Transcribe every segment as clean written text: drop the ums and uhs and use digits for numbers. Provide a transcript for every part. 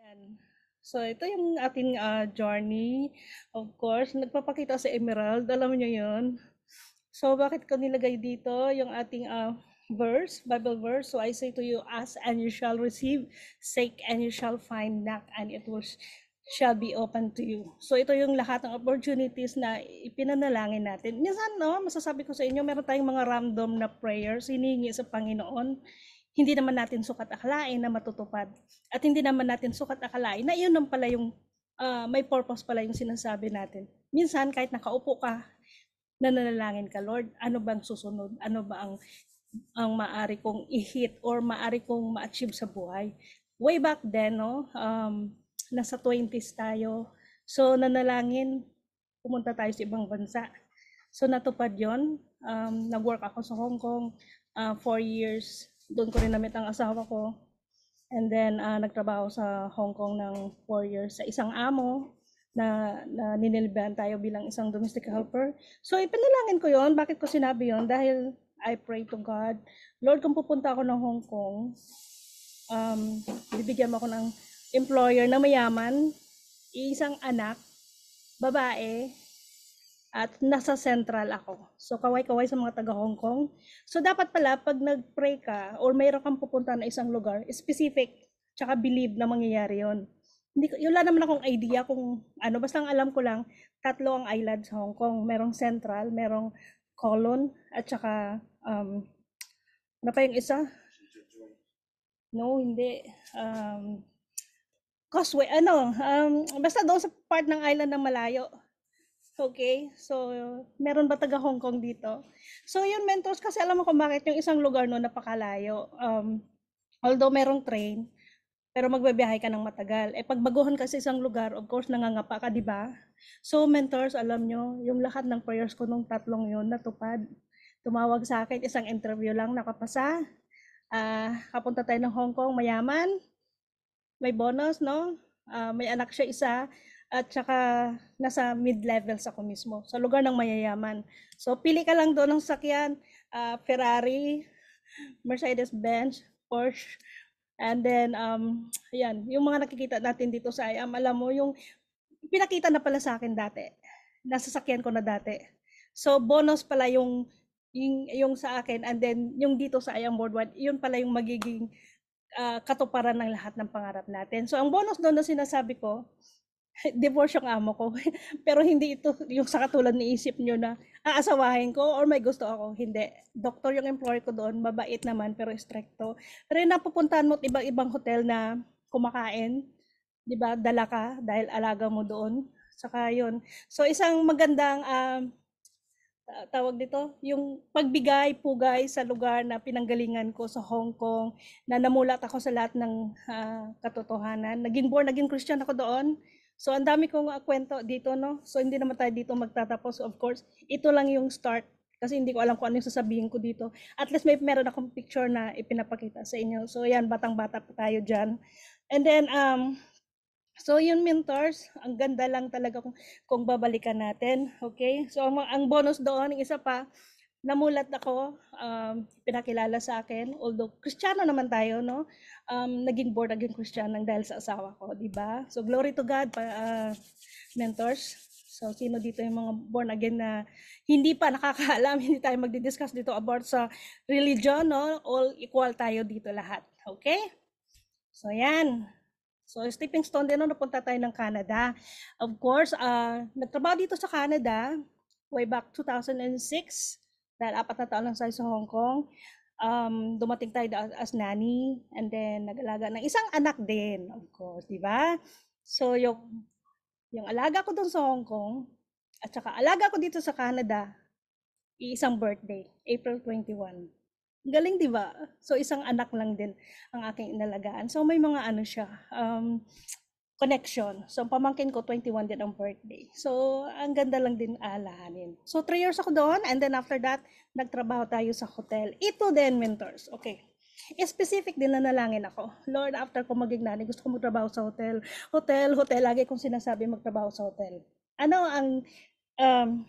Yan. So, ito yung ating journey. Of course, nagpapakita sa Emerald. Alam niyo yun. So, bakit ko nilagay dito yung ating verse, Bible verse? So, I say to you, ask and you shall receive, seek and you shall find, knock and it will shall be open to you. So, ito yung lahat ng opportunities na ipinanalangin natin. Minsan, no, masasabi ko sa inyo, meron tayong mga random na prayers, hinihingi sa Panginoon. Hindi naman natin sukat akalain na matutupad. At hindi naman natin sukat akalain na yun naman pala yung may purpose pala yung sinasabi natin. Minsan, kahit nakaupo ka, nananalangin ka, Lord, ano bang susunod? Ano ba ang maari kong i-hit or maari kong ma-achieve sa buhay? Way back then, no, nasa 20s tayo. So, nanalangin, pumunta tayo sa ibang bansa. So, natupad yon. Nag-work ako sa Hong Kong 4 years. Doon ko rin namit ang asawa ko. And then, nagtrabaho sa Hong Kong ng 4 years sa isang amo na ninilbahan tayo bilang isang domestic helper. So, ipanalangin ko yon. Bakit ko sinabi yon? Dahil I pray to God, Lord, kung pupunta ako ng Hong Kong, bibigyan mo ako ng employer na mayaman, isang anak, babae, at nasa central ako. So, kaway-kaway sa mga taga Hong Kong. So, dapat pala, pag nag-pray ka or mayroon kang pupunta na isang lugar, specific, tsaka believe na mangyayari yon. Hindi, wala naman akong idea kung ano. Basta ang alam ko lang, tatlo ang island sa Hong Kong. Merong central, merong Kowloon, at tsaka, ano pa yung isa? No, hindi. Causeway, basta doon sa part ng island na malayo. Okay, so meron ba taga Hong Kong dito? So yun mentors, kasi alam mo kung bakit yung isang lugar no napakalayo. Although merong train, pero magbabiyahe ka ng matagal. Eh pag baguhan ka sa isang lugar, of course nangangapa ka, di ba? So mentors, alam nyo, yung lahat ng prayers ko nung tatlong yun natupad. Tumawag sa akin, isang interview lang nakapasa. Kapunta tayo ng Hong Kong, mayaman, may bonus, no? May anak siya isa, at saka nasa mid-levels ako mismo, sa lugar ng mayayaman. So, pili ka lang doon ng sakyan, Ferrari, Mercedes-Benz, Porsche, and then, yan, yung mga nakikita natin dito sa IAM, alam mo, yung pinakita na pala sa akin dati, nasa sakyan ko na dati. So, bonus pala yung sa akin, and then, yung dito sa IAM Worldwide, yun pala yung magiging katuparan ng lahat ng pangarap natin. So, ang bonus doon na sinasabi ko, divorce yung amo ko. Pero hindi ito yung sa katulad ni isip nyo na aasawahin ko or may gusto ako. Hindi. Doktor yung employer ko doon, mabait naman pero stricto. Pero yung napupuntahan mo at ibang hotel na kumakain, di ba, dala ka dahil alaga mo doon. Saka yun. So, isang magandang tawag dito, yung pagbigay, pugay sa lugar na pinanggalingan ko sa Hong Kong, na namulat ako sa lahat ng katotohanan. Naging Christian ako doon. So, ang dami kong kwento dito, no? So, hindi naman tayo dito magtatapos, of course. Ito lang yung start. Kasi hindi ko alam kung ano yung sasabihin ko dito. At least meron akong picture na ipinapakita sa inyo. So, yan, batang-bata pa tayo dyan. And then, so yun mentors, ang ganda lang talaga kung babalikan natin. Okay? So ang bonus doon, yung isa pa, namulat ako, pinakilala sa akin, although Kristiyano naman tayo, no? Naging born again Christian nang dahil sa asawa ko, di ba? So glory to God, mentors. So sino dito yung mga born again na hindi pa nakakaalam, hindi tayo magdi-discuss dito about sa religion, no? All equal tayo dito lahat. Okay? So yan. So, stepping stone din, no, napunta tayo ng Canada. Of course, nagtrabaho dito sa Canada way back 2006, dahil 4 na taon lang tayo sa Hong Kong. Dumating tayo as nanny, and then nag-alaga ng isang anak din, of course, di ba? So, yung alaga ko doon sa Hong Kong, at saka alaga ko dito sa Canada, isang birthday, April 21. Galing, 'di ba? So isang anak lang din ang aking inalagaan. So may mga ano siya, connection. So ang pamangkin ko 21 din ang birthday. So ang ganda lang din alahanin. So 3 years ako doon, and then after that, nagtrabaho tayo sa hotel. Ito din mentors. Okay. Specific din na nalangin ako. Lord, after ko maging nanay, gusto ko magtrabaho sa hotel. Hotel. Lagi kong sinasabi magtrabaho sa hotel. Ano ang um,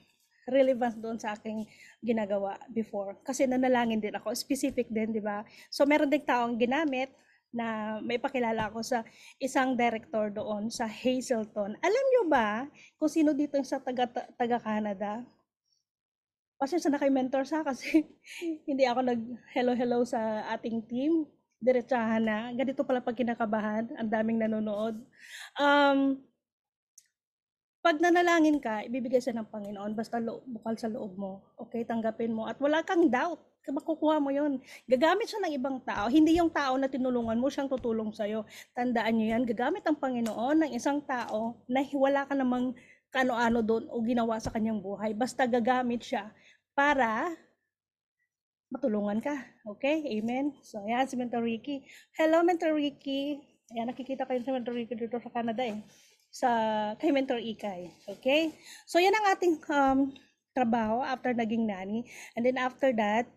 relevance doon sa aking ginagawa before? Kasi nanalangin din ako. Specific din, di ba? So, meron ding taong ginamit na may pakilala ako sa isang director doon sa Hazelton. Alam nyo ba kung sino dito yung sa taga-Canada? Pasensya na kay mentor sa kasi hindi ako nag-hello sa ating team. Diretsahan na. Ganito pala pag kinakabahan. Ang daming nanonood. Um, Pag nanalangin ka, ibibigay siya ng Panginoon basta bukal sa loob mo. Okay, tanggapin mo. At wala kang doubt. Makukuha mo yon. Gagamit siya ng ibang tao. Hindi yung tao na tinulungan mo siyang tutulong sa'yo. Tandaan nyo yan. Gagamit ang Panginoon ng isang tao na wala ka namang kano-ano doon o ginawa sa kanyang buhay. Basta gagamit siya para matulungan ka. Okay? Amen? So, ayan si Mentor Ricky. Hello, Mentor Ricky. Ayan, nakikita kayo si Mentor Ricky dito sa Canada eh. Kay Mentor Ikay. Okay? So, yan ang ating trabaho after naging nanny. And then after that,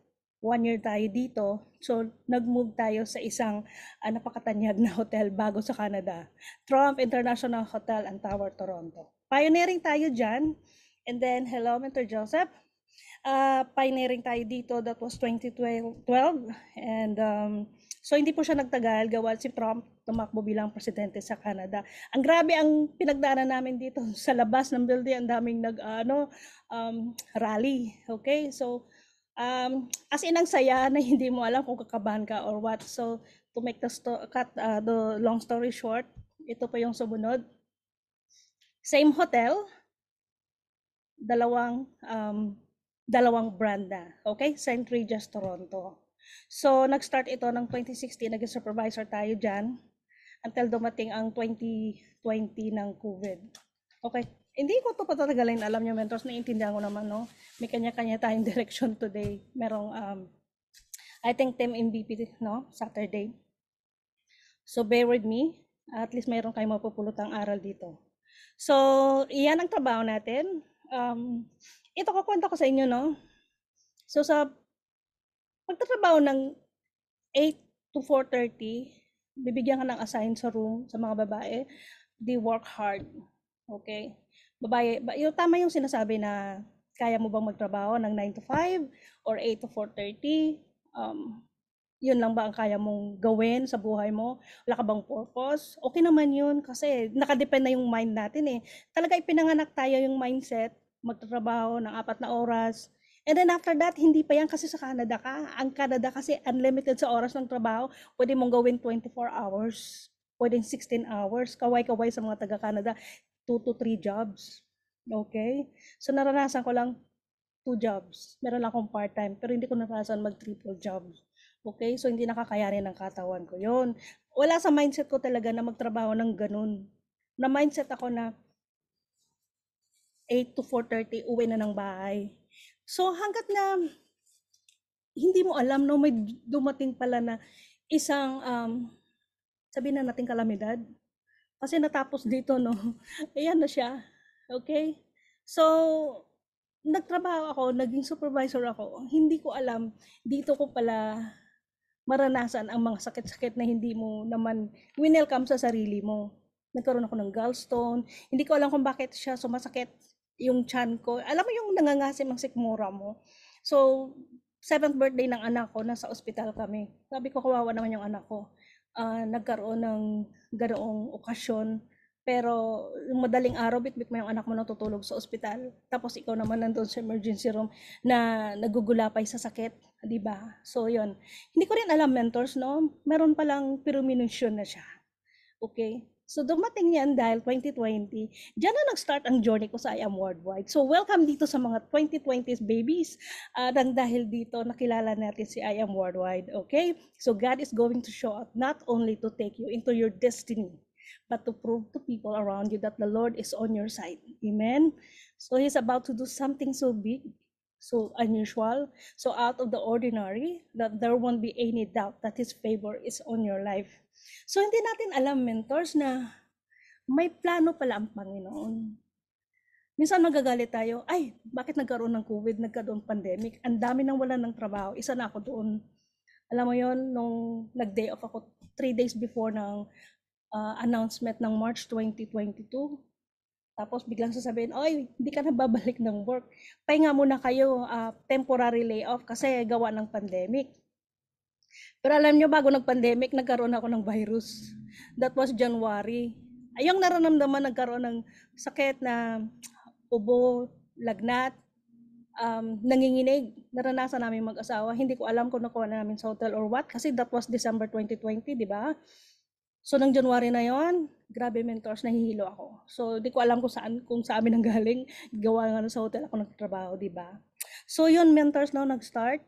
1 year tayo dito. So, nag-move tayo sa isang napakatanyag na hotel bago sa Canada. Trump International Hotel and Tower, Toronto. Pioneering tayo dyan. And then, hello, Mentor Joseph. Pioneering tayo dito, that was 2012. And so hindi po siya nagtagal, gawa si Trump tumakbo bilang presidente sa Canada. Ang grabe ang pinagdaanan namin dito sa labas ng building, ang daming rally. Okay? So as in ang saya na hindi mo alam kung kakabahan ka or what. So to make the long story short, ito po yung sumunod. Same hotel, dalawang brand na. Okay? St. Regis, Toronto. So, nag-start ito ng 2016. Naging supervisor tayo dyan until dumating ang 2020 ng COVID. Okay? Hindi ko ito patatagalin. Alam nyo, mentors, naiintindihan ko naman, no? May kanya-kanya tayong direction today. Merong, I think, team MVP, no? Saturday. So, bear with me. At least mayroon kayong mapupulutang aral dito. So, iyan ang trabaho natin. Ito kukwento ko sa inyo, no? So, sa pagtatrabaho ng 8 to 4:30, bibigyan ka ng assign sa room sa mga babae. They work hard. Okay? Babae, tama yung sinasabi na kaya mo bang magtrabaho ng 9 to 5 or 8 to 4:30? Yun lang ba ang kaya mong gawin sa buhay mo? Wala ka bang purpose? Okay naman yun kasi nakadepend na yung mind natin eh. Talaga ipinanganak tayo yung mindset, magtatrabaho ng 4 na oras. And then after that, hindi pa yan kasi sa Canada ka. Ang Canada kasi unlimited sa oras ng trabaho. Pwede mong gawin 24 hours. Pwedeng 16 hours. Kaway-kaway sa mga taga-Canada. 2 to 3 jobs. Okay? So naranasan ko lang 2 jobs. Meron lang akong part-time. Pero hindi ko naranasan mag-triple jobs. Okay? So hindi nakakayanin ng katawan ko yon. Wala sa mindset ko talaga na magtrabaho ng ganun. Na mindset ako na 8 to 4:30, uwi na ng bahay. So hanggat na hindi mo alam, no, may dumating pala na isang, sabihin na natin kalamidad. Kasi natapos dito, no. Ayan na siya. Okay? So, nagtrabaho ako, naging supervisor ako. Hindi ko alam, dito ko pala maranasan ang mga sakit-sakit na hindi mo naman winelcome sa sarili mo. Nagkaroon ako ng gallstone. Hindi ko alam kung bakit siya sumasakit yung tiyan ko. Alam mo yung nangangasim ang sikmura mo. So, 7th birthday ng anak ko, nasa ospital kami. Sabi ko, kawawa naman yung anak ko. Nagkaroon ng ganoong okasyon. Pero yung madaling araw, bitbit mo yung anak mo natutulog sa ospital. Tapos ikaw naman nandun sa emergency room na nagugulapay sa sakit. Diba? So, yun. Hindi ko rin alam, mentors, no? Meron palang premonition na siya. Okay? So, dumating yan dahil 2020. Diyan na nag-start ang journey ko sa I Am Worldwide. So, welcome dito sa mga 2020s babies. Dahil dito, nakilala natin si I Am Worldwide. Okay? So, God is going to show up not only to take you into your destiny, but to prove to people around you that the Lord is on your side. Amen? So, He's about to do something so big, so unusual, so out of the ordinary, that there won't be any doubt that His favor is on your life. So, hindi natin alam, mentors, na may plano pala ang Panginoon. Minsan magagalit tayo, ay, bakit nagkaroon ng COVID, nagkaroon ng pandemic, ang dami nang wala ng trabaho, isa na ako doon. Alam mo yon, nung nag-day off ako 3 days before ng announcement ng March 2022, tapos biglang sasabihin, oy, hindi ka na babalik ng work. Pahinga muna kayo, temporary layoff kasi gawa ng pandemic. Pero alam nyo, bago nag-pandemic, nagkaroon ako ng virus. That was January. Ayong nararamdaman, nagkaroon ng sakit na ubo, lagnat, nanginginig. Naranasan namin mag-asawa. Hindi ko alam kung nakuha na namin sa hotel or what. Kasi that was December 2020, di ba? So, nang January na yon, grabe mentors, nahihilo ako. So, di ko alam kung sa amin ang galing. Gawa nga sa hotel ako nagtatrabaho, di ba? So, yun, mentors na nag-start.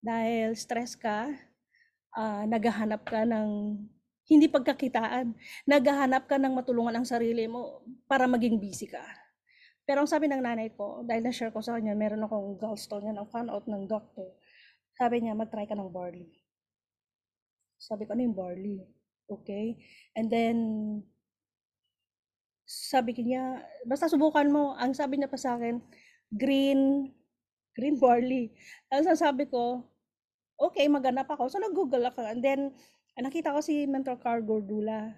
Dahil stress ka, naghahanap ka ng hindi pagkakitaan. Naghahanap ka ng matulungan ang sarili mo para maging busy ka. Pero ang sabi ng nanay ko, dahil na-share ko sa kanya, meron akong gallstone yan, ang found out ng doctor. Sabi niya, mag-try ka ng barley. Sabi ko, ano yung barley? Okay? And then, sabi niya, basta subukan mo. Ang sabi niya pa sa akin, green barley. Ang sabi ko, okay, maghanap ako. So, nag-google ako. And then, nakita ko si Mentor Carl Gordula,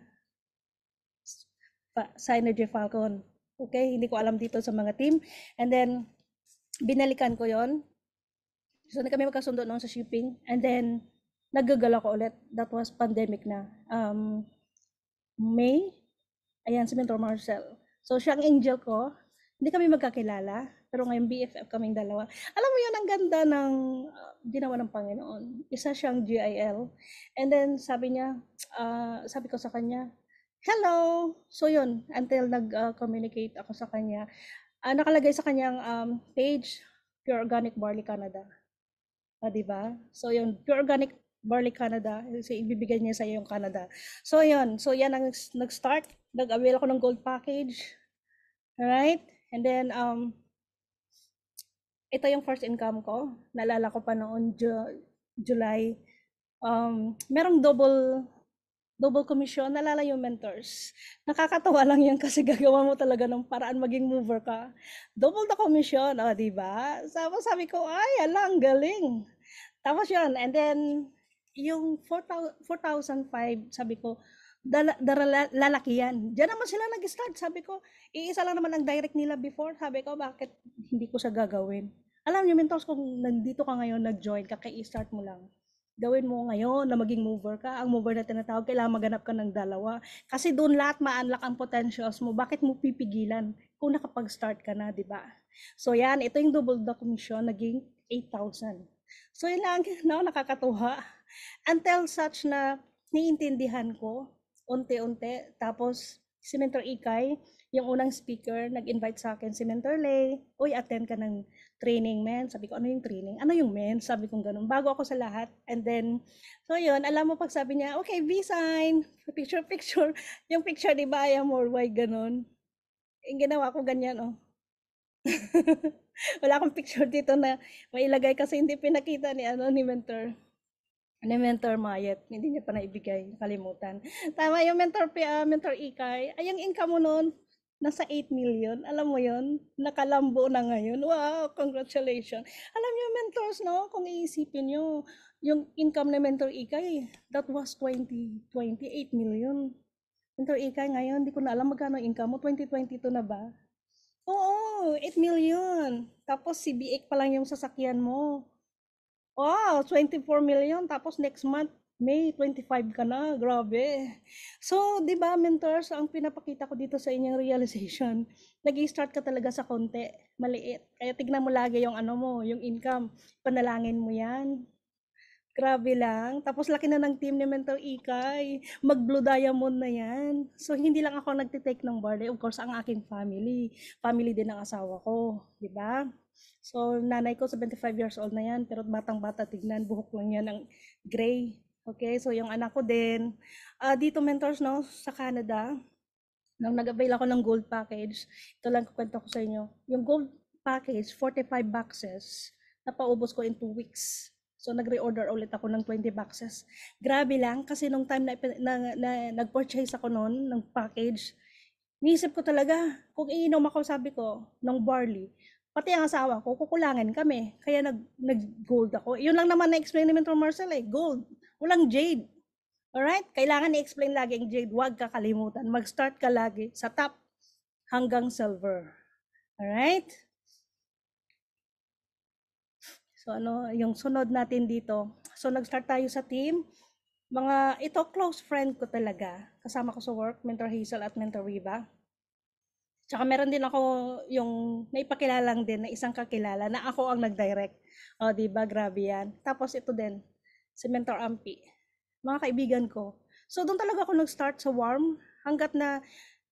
Synergy Falcon. Okay, hindi ko alam dito sa mga team. And then, binalikan ko yon. So, hindi kami magkasundo noon sa shipping. And then, nag-google ako ulit. That was pandemic na. May, ayan, si Mentor Marcel. So, siya ang angel ko. Hindi kami magkakilala. Pero ngayon, BFF kaming dalawa. Alam mo yun, ang ganda ng ginawa ng Panginoon. Isa siyang GIL. And then, sabi niya, sabi ko sa kanya, hello! So yun, until nag-communicate ako sa kanya, nakalagay sa kanyang page, Pure Organic Barley Canada. Diba? So yun, Pure Organic Barley Canada, so ibibigay niya sa iyo yung Canada. So yun, so yan ang nag-start, nag-avail ako ng gold package. Alright? And then, ito yung first income ko. Naalala ko pa noon, July. Merong double commission. Naalala yung mentors. Nakakatawa lang yan kasi gagawa mo talaga ng paraan maging mover ka. Double the commission, diba? Sabi ko, ay, alang, galing. Tapos yun, and then, yung 4,005, sabi ko, lalaki yan. Diyan naman sila nag-start. Sabi ko, iisa lang naman ang direct nila before. Sabi ko, bakit hindi ko siya gagawin? Alam niyo, mentors, kung nandito ka ngayon, nag-join ka, i-start mo lang. Gawin mo ngayon na maging mover ka. Ang mover na tinatawag, kailangan maganap ka ng dalawa. Kasi doon lahat ma-unlock ang potentials mo. Bakit mo pipigilan kung nakapag-start ka na, di ba? So yan, ito yung double the commission, naging 8,000. So yun lang, no, nakakatuwa. Until such na niintindihan ko, unti-unti. Tapos, si Mentor Ikay, yung unang speaker, nag-invite sa akin si Mentor Lay, uy, attend ka ng training, men. Sabi ko, ano yung training? Ano yung men? Sabi ko ganun. Bago ako sa lahat. And then, so yun, alam mo pag sabi niya, okay, V-sign, picture. Yung picture, di ba, I am worldwide, ganun. Yung ginawa ko ganyan, oh. Wala akong picture dito na mailagay kasi hindi pinakita ni Mentor Mayet, hindi niya pa naibigay, kalimutan. Tama yung Mentor Ikay, ay yung income mo noon, nasa 8 million, alam mo yon, nakalambo na ngayon. Wow, congratulations. Alam niyo mentors, no, kung iisipin niyo, yung income ni Mentor Ikay, that was 28 million. Mentor Ikay ngayon, hindi ko na alam magkano income mo, 2022 na ba? Oo, 8 million. Tapos CBX pa lang yung sasakyan mo. Wow, 24 million. Tapos next month, May 25 ka na. Grabe. So, di ba, mentors, ang pinapakita ko dito sa inyong realization, nag-i-start ka talaga sa konti, maliit. Kaya tignan mo lagi yung ano mo, yung income. Panalangin mo yan. Grabe lang. Tapos laki na ng team ni Mentor Ikay. Mag-blue diamond na yan. So, hindi lang ako nagtitake ng barley. Of course, ang aking family. Family din ng asawa ko. Di ba? So, nanay ko 75 years old na yan, pero batang-bata, tignan, buhok lang yan ng gray. Okay, so yung anak ko din. Dito mentors, no, sa Canada, nung nag-avail ako ng gold package, ito lang kukwento ko sa inyo. Yung gold package, 45 boxes, napaubos ko in 2 weeks. So, nag-reorder ulit ako ng 20 boxes. Grabe lang, kasi nung time na nag-purchase ako noon ng package, niisip ko talaga, kung iinom ako, sabi ko, ng barley, pati ang asawa ko, kukulangan kami. Kaya nag-gold ako. Yun lang naman na-explain ni Mentor Marcel gold. Walang jade. Alright? Kailangan i-explain lagi ang jade. Huwag kakalimutan. Mag-start ka lagi sa top hanggang silver. Alright? So ano, yung sunod natin dito. So nag-start tayo sa team. Mga ito close friend ko talaga. Kasama ko sa work, Mentor Hazel at Mentor Riva. Tsaka meron din ako yung naipakilalang din na isang kakilala na ako ang nag-direct. O, di ba? Grabe yan. Tapos ito din, si Mentor Ampi. Mga kaibigan ko. So, doon talaga ako nag-start sa warm hanggat na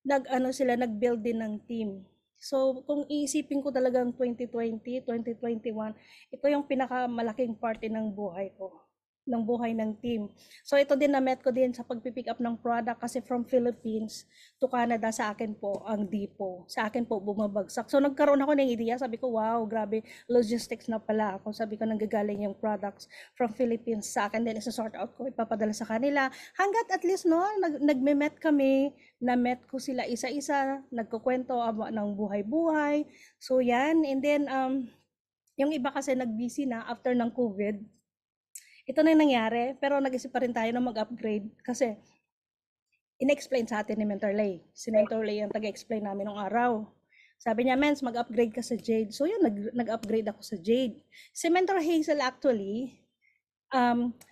nag-build din ng team. So, kung iisipin ko talagang 2020, 2021, ito yung pinakamalaking parte ng buhay ko, ng buhay ng team. So, ito din na-met ko din sa pagpipick up ng product kasi from Philippines to Canada sa akin po ang depot. Sa akin po bumabagsak. So, nagkaroon ako ng idea. Sabi ko, wow, grabe, logistics na pala ako. Sabi ko, nanggagaling yung products from Philippines sa akin. Then, isa-sort out ko, ipapadala sa kanila. Hanggat at least, no, nagme-met kami, na-met ko sila isa-isa, nagkukwento ng buhay-buhay. So, yan. And then, yung iba kasi nag-busy na after ng COVID. Ito na yung nangyari, pero nag-isip pa rin tayo na mag-upgrade kasi in-explain sa atin ni Mentor Lay. Si Mentor Lay ang taga-explain namin nung araw. Sabi niya, Mens, mag-upgrade ka sa Jade. So yun, nag-upgrade ako sa Jade. Si Mentor Hazel actually,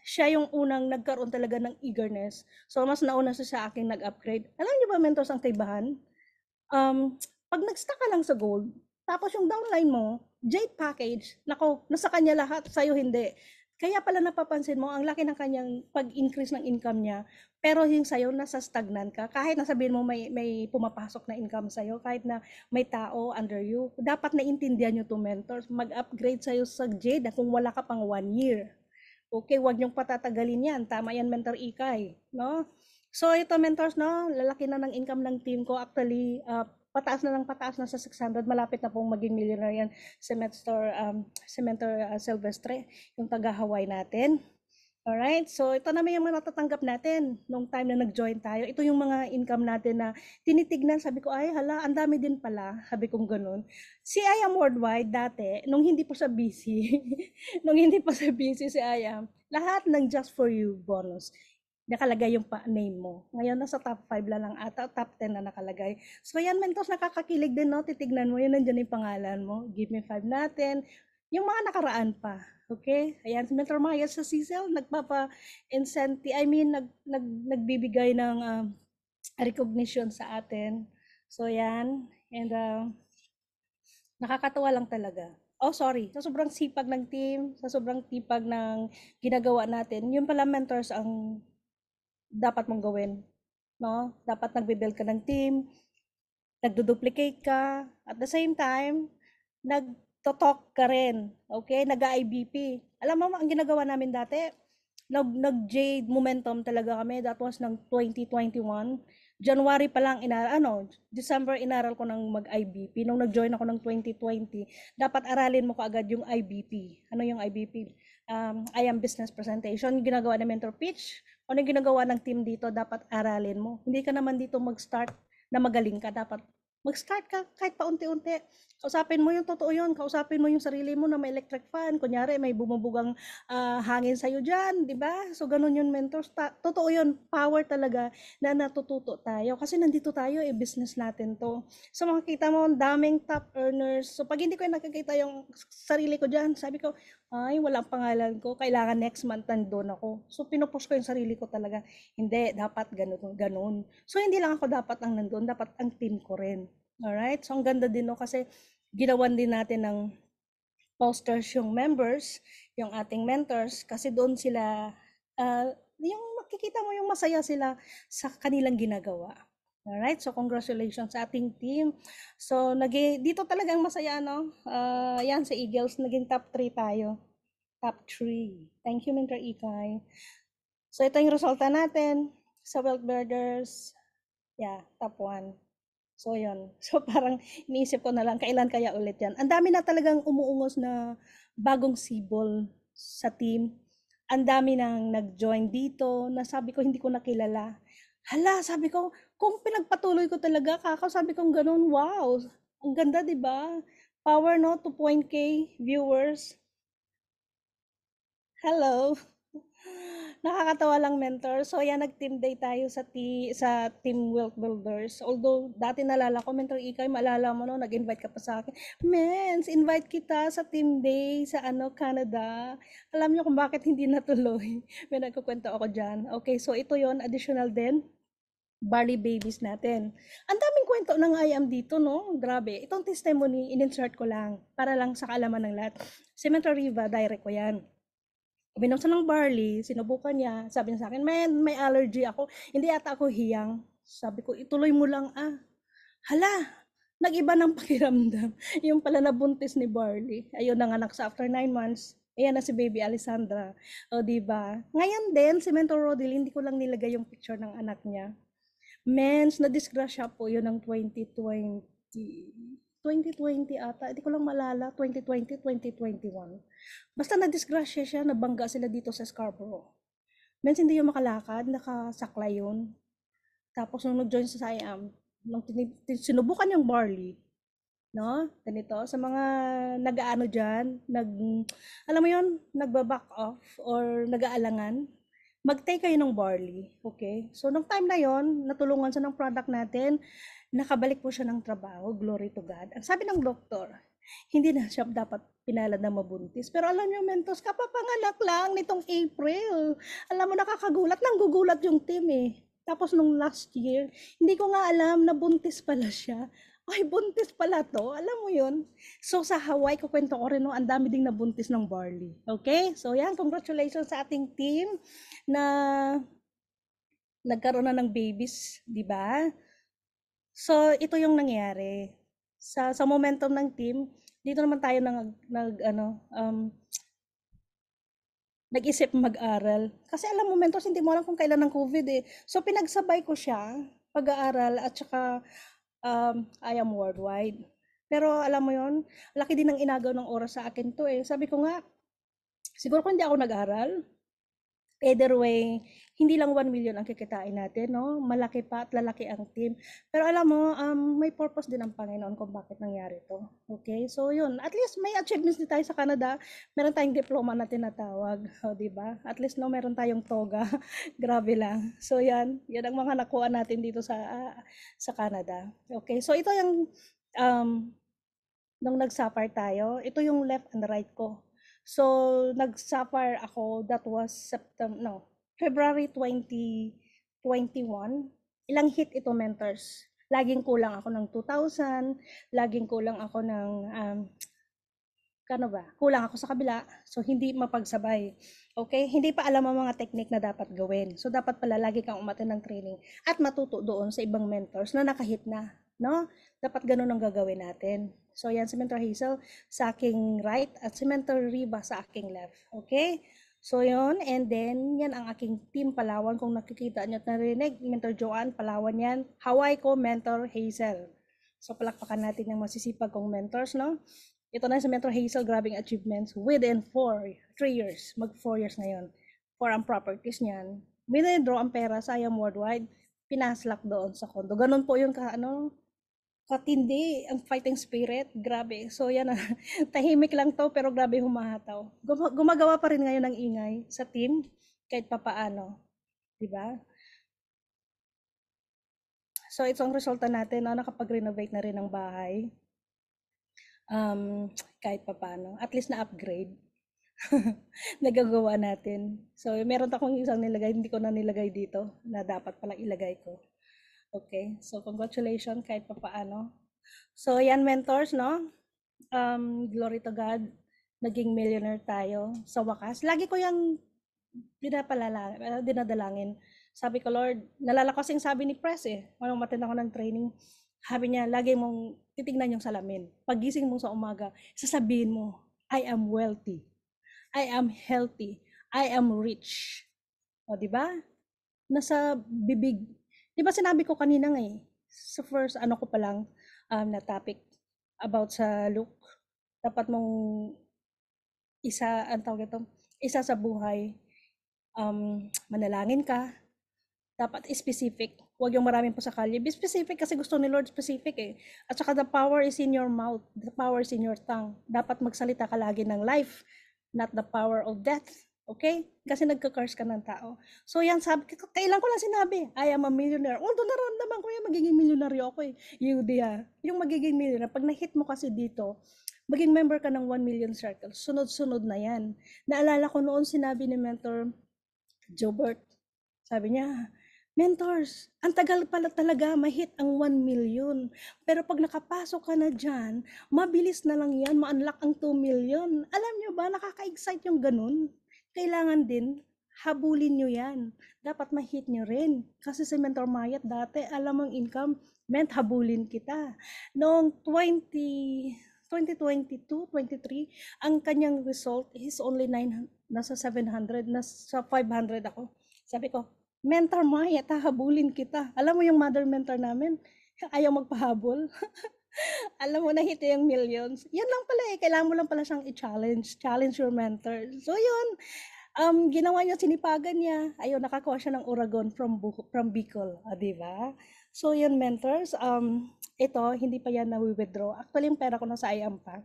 siya yung unang nagkaroon talaga ng eagerness. So mas nauna siya sa akin nag-upgrade. Alam niyo ba, mentors, ang kaibahan? Pag nag-stock ka lang sa gold, tapos yung downline mo, Jade package, nako, nasa kanya lahat, sa'yo hindi. Kaya pala napapansin mo, ang laki ng kanyang pag-increase ng income niya, pero yung sa'yo, nasa stagnant ka. Kahit nasabihin mo may pumapasok na income sa'yo, kahit na may tao under you, dapat naintindihan nyo to mentors, mag-upgrade sa'yo sa Jade kung wala ka pang 1 year. Okay, wag niyong patatagalin yan. Tama yan, Mentor Ikay. No? So, ito, mentors, no? Lalaki na ng income ng team ko. Actually, pataas na sa 600. Malapit na pong maging millionaire yan si Mentor Silvestre, yung taga-Hawaii natin. Alright, so ito naman yung mga natatanggap natin nung time na nag-join tayo. Ito yung mga income natin na tinitignan. Sabi ko, ay hala, ang dami din pala. Sabi kong ganun. Si I Am Worldwide dati, nung hindi pa siya busy, si I Am, lahat ng Just For You bonus, nakalagay yung name mo. Ngayon, nasa top 5 lang ata, top 10 na nakalagay. So yan, mentors, nakakakilig din, no? Titignan mo, yun, nandiyan yung pangalan mo. Give Me 5 natin. Yung mga nakaraan pa. Okay? Ayan, si Mentor Maya sa CCL, nagpapa-incentive, nagbibigay ng recognition sa atin. So, yan. And, nakakatuwa lang talaga. Oh, sorry. Sa sobrang sipag ng team, sa sobrang tipag ng ginagawa natin, yung pala mentors ang dapat mong gawin. No? Dapat nagbe-build ka ng team, nagdo-duplicate ka, at the same time, nag-talk ka rin. Okay? Nag-IBP. Alam mo, ang ginagawa namin dati, nag-Jade momentum talaga kami. That was ng 2021. January pa lang, December inaral ko ng mag-IBP. Nung nag-join ako ng 2020, dapat aralin mo kaagad yung IBP. Ano yung IBP? I am business presentation. Ginagawa ng mentor pitch. Ano yung ginagawa ng team dito, dapat aralin mo. Hindi ka naman dito mag-start na magaling ka. Dapat mag-start ka kahit paunti-unti. Kausapin mo yung totoo yun. Kausapin mo yung sarili mo na may electric fan. Kunyari, may bumubugang hangin sa'yo dyan, di ba? So, ganun yun, mentors. Totoo yun. Power talaga na natututo tayo. Kasi nandito tayo, business natin to. So, makikita mo, daming top earners. So, pag hindi ko nakikita yung sarili ko dyan, sabi ko, ay, walang pangalan ko. Kailangan next month nandun ako. So, pinupush ko yung sarili ko talaga. Hindi, dapat ganun. So, hindi lang ako dapat ang nandun, dapat ang team ko rin. Alright? So, ang ganda din, no? Kasi ginawan din natin ng posters yung members, yung ating mentors, kasi doon sila, yung makikita mo yung masaya sila sa kanilang ginagawa. Alright? So, congratulations sa ating team. So, dito talagang masaya, no? Yan, sa Eagles, naging top 3 tayo. Top 3. Thank you, Mentor Ikay. So, ito yung resulta natin sa Wealth Builders. Yeah, top 1. So, yun. So, parang iniisip ko na lang, kailan kaya ulit yan. Ang dami na talagang umuungos na bagong sibol sa team. Ang dami nang nag-join dito na sabi ko, hindi ko nakilala. Hala, sabi ko, kung pinagpatuloy ko talaga, sabi kong ganun, wow. Ang ganda, di ba? Power, no? 2.k viewers. Hello. Nakakatawa lang, mentor. So yan, nag-team day tayo sa Team Wealth Builders. Although dati nalala ko, mentor Ikay, maalala mo no, nag-invite ka pa sa akin. Mens, invite kita sa team day sa Canada. Alam niyo kung bakit hindi natuloy. May nagkukwento ako diyan. Okay, so ito yon, additional din. Barley babies natin. Ang daming kwento ng IAM dito, no? Grabe. Itong testimony, in-insert ko lang para lang sa kaalaman ng lahat. Si Mentor Riva, direct ko yan. Uminom siya ng barley, sinubukan niya. Sabi niya sa akin, man, may allergy ako. Hindi ata ako hiyang. Sabi ko, ituloy mo lang ah. Hala, nag-iba ng pakiramdam. Yung pala nabuntis ni Barley. Ayun ang anak sa after 9 months. Ayan na si baby Alessandra. O, diba? Ngayon din, si Mentor Rodil, hindi ko lang nilagay yung picture ng anak niya. Mens, na-disgrasya po yun ng 2020. 2020 ata, hindi ko lang malala, 2020, 2021. Basta na-disgrasya siya, nabangga sila dito sa Scarborough. Mens, hindi yung makalakad, nakasakla yun. Tapos nung nag-join sa IAM, nung sinubukan yung barley, no? Ganito, sa mga nag-aano dyan, alam mo yun, nagba-back off or nag-aalangan, mag-take kayo ng barley, okay? So, nung time na yon, natulungan siya ng product natin, nakabalik po siya ng trabaho, glory to God. Ang sabi ng doktor, hindi na siya dapat pinalad na mabuntis. Pero alam niyo, Mentos, kapapanganak lang nitong April. Alam mo, nakakagulat, nanggugulat yung team eh. Tapos nung last year, hindi ko nga alam na buntis pala siya. Ay, buntis pala to. Alam mo yun? So, sa Hawaii, kukwento ko rin, no, ang dami ding nabuntis ng barley. Okay? So, yan. Congratulations sa ating team na nagkaroon na ng babies, di ba? So, ito yung nangyari. Sa momentum ng team, dito naman tayo nag-isip mag-aral. Kasi alam mo, mentors, hindi mo alam kung kailan ng COVID eh. So, pinagsabay ko siya, pag-aaral at saka I am worldwide. Pero alam mo yon, laki din ng inagaw ng oras sa akin to eh. Sabi ko nga, siguro kung hindi ako nag-aral, either way, hindi lang 1 million ang kikitain natin, no? Malaki pa at lalaki ang team. Pero alam mo, may purpose din ang Panginoon kung bakit nangyari to. Okay? So, yun. At least may achievements din tayo sa Canada. Meron tayong diploma na tinatawag. O, diba? At least, no, meron tayong toga. Grabe lang. So, yan. Yan ang mga nakuha natin dito sa Canada. Okay? So, ito yung, nung nag-suffer tayo, ito yung left and right ko. So, nag-suffer ako, that was February 2021. Ilang hit ito, mentors? Laging kulang ako ng 2,000, laging kulang ako ng, kulang ako sa kabila, so hindi mapagsabay. Okay? Hindi pa alam ang mga technique na dapat gawin. So, dapat pala lagi kang umattend ng training at matuto doon sa ibang mentors na nakahit na. No? Dapat ganun ang gagawin natin. So, yan si Mentor Hazel sa aking right at si Mentor Riva sa aking left. Okay? So, yun. And then, yan ang aking team Palawan. Kung nakikita nyo at narinig, Mentor Joanne, Palawan yan. Hawaii ko, Mentor Hazel. So, palakpakan natin yung masisipag kong mentors, no? Ito na si Mentor Hazel, grabbing achievements within 3 years. Mag 4 years ngayon. For ang properties niyan. Withdraw ang pera sa IAM Worldwide. Pinaslak doon sa condo. Ganun po yung katindi ang fighting spirit, grabe. So yan na, tahimik lang to pero grabe humahataw. Gumagawa pa rin ngayon ng ingay sa team kahit papaano, 'di ba? So ito ang resulta natin, no? Nakapag-renovate na rin ng bahay. Kahit papaano, at least na-upgrade. Nagagawa natin. So meron akong isang nilagay, hindi ko na nilagay dito na dapat pala ilagay ko. Okay, so congratulations kahit pa paano. So yan, mentors, no? Glory to God, naging millionaire tayo sa wakas. Lagi ko yung dinadalangin. Sabi ko, Lord, nalala ko kasing sabi ni Press eh, nung matend ako ng training, sabi niya, lagi mong titignan yung salamin. Pagising mo sa umaga, sasabihin mo, I am wealthy, I am healthy, I am rich. O, di ba? Nasa bibig. Di ba sinabi ko kanina nga eh, sa first ko pa lang na topic about sa look, dapat mong isa sa buhay, manalangin ka, dapat specific, huwag yung maraming po sa kalye. Be specific kasi gusto ni Lord specific eh. At saka the power is in your mouth, the power is in your tongue. Dapat magsalita ka lagi ng life, not the power of death. Okay? Kasi nagka-curse ka ng tao. So yan, sabi ko, kailan ko lang sinabi, I am a millionaire. Although naramdaman ko yan, magiging milyonaryo ako eh. Yudi ha. Yung magiging millionaire, pag na-hit mo kasi dito, maging member ka ng 1 million circle. Sunod-sunod na yan. Naalala ko noon sinabi ni Mentor Jobert, sabi niya, mentors, ang tagal pala talaga ma-hit ang 1 million. Pero pag nakapasok ka na dyan, mabilis na lang yan, ma-unlock ang 2 million. Alam nyo ba, nakaka-excite yung ganun. Kailangan din, habulin nyo yan. Dapat ma-hit nyo rin. Kasi si Mentor Mayat dati, alam mong income, meant habulin kita. Noong 2022, 23, ang kanyang result is only 900, nasa 700, nasa 500 ako. Sabi ko, Mentor Maya, tahabulin kita. Alam mo yung mother mentor namin, ayaw magpahabol. Alam mo, na hit yung millions. Yan lang pala eh, kailangan mo lang pala siyang i-challenge. Challenge your mentor. So yun, ginawa niya, sinipagan niya. Ayun, nakakuha siya ng Oragon from Bicol. Di ba? So yun, mentors, ito, hindi pa yan na-withdraw. Actually, yung pera ko nasa IAM pa.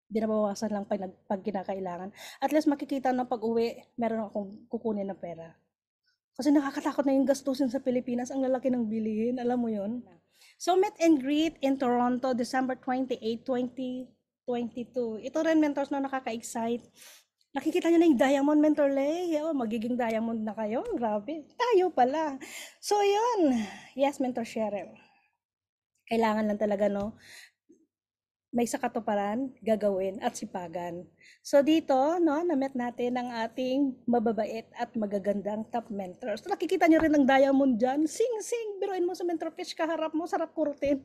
Binabawasan lang pag kinakailangan. At least makikita ng pag-uwi, meron akong kukunin na pera. Kasi nakakatakot na yung gastusin sa Pilipinas. Ang lalaki ng bilihin. Alam mo yon. So, meet and greet in Toronto, December 28, 2022. Ito rin, mentors, na nakaka-excite. Nakikita nyo na yung Diamond Mentor Lay. Oh, magiging Diamond na kayo. Grabe. Tayo pala. So, yun. Yes, Mentor Cheryl. Kailangan lang talaga, no? May sa katuparan, gagawin at sipagan. So dito, no, na-met natin ang ating mababait at magagandang top mentors. So, nakikita niyo rin ang diamond dyan. Sing-sing, biruin mo sa mentor pitch, kaharap mo, sarap kurutin.